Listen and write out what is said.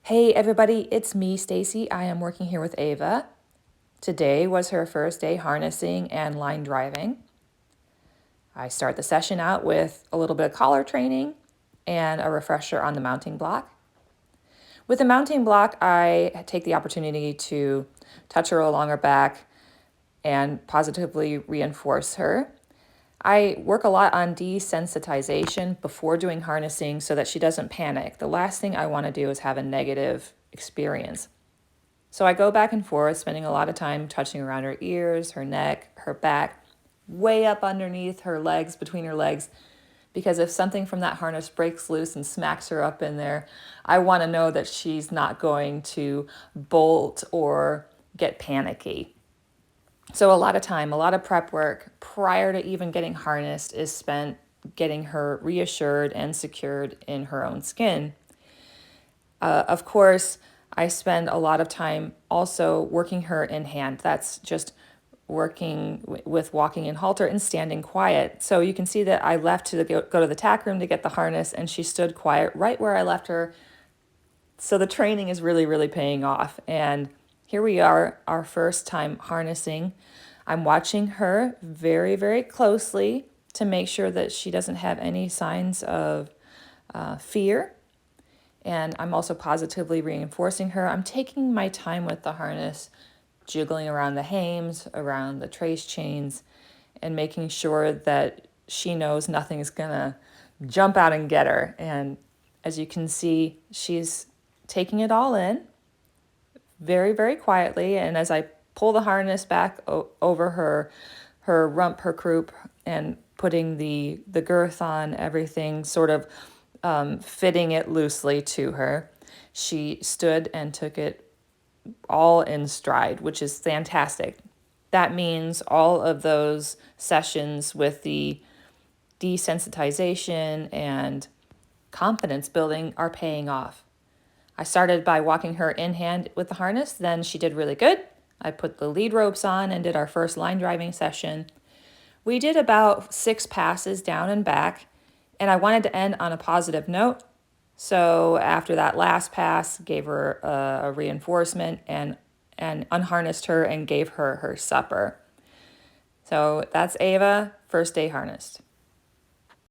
Hey everybody, it's me, Stacy. I am working here with Ava. Today was her first day harnessing and line driving. I start the session out with a little bit of collar training and a refresher on the mounting block. With the mounting block, I take the opportunity to touch her along her back and positively reinforce her. I work a lot on desensitization before doing harnessing so that she doesn't panic. The last thing I want to do is have a negative experience. So I go back and forth, spending a lot of time touching around her ears, her neck, her back, way up underneath her legs, between her legs, because if something from that harness breaks loose and smacks her up in there, I want to know that she's not going to bolt or get panicky. So a lot of time, a lot of prep work prior to even getting harnessed is spent getting her reassured and secured in her own skin. Of course, I spend a lot of time also working her in hand. That's just working with walking in halter and standing quiet. So you can see that I left to go to the tack room to get the harness, and she stood quiet right where I left her. So the training is really, really paying off. And here we are, our first time harnessing. I'm watching her very, very closely to make sure that she doesn't have any signs of fear. And I'm also positively reinforcing her. I'm taking my time with the harness, jiggling around the hames, around the trace chains, and making sure that she knows nothing is gonna jump out and get her. And as you can see, she's taking it all in very, very quietly. And as I pull the harness back over her rump, her croup, and putting the girth on everything, sort of fitting it loosely to her, she stood and took it all in stride, which is fantastic. That means all of those sessions with the desensitization and confidence building are paying off. I started by walking her in hand with the harness, then she did really good. I put the lead ropes on and did our first line driving session. We did about 6 passes down and back, and I wanted to end on a positive note. So after that last pass, gave her a reinforcement and unharnessed her and gave her her supper. So that's Ava, first day harnessed.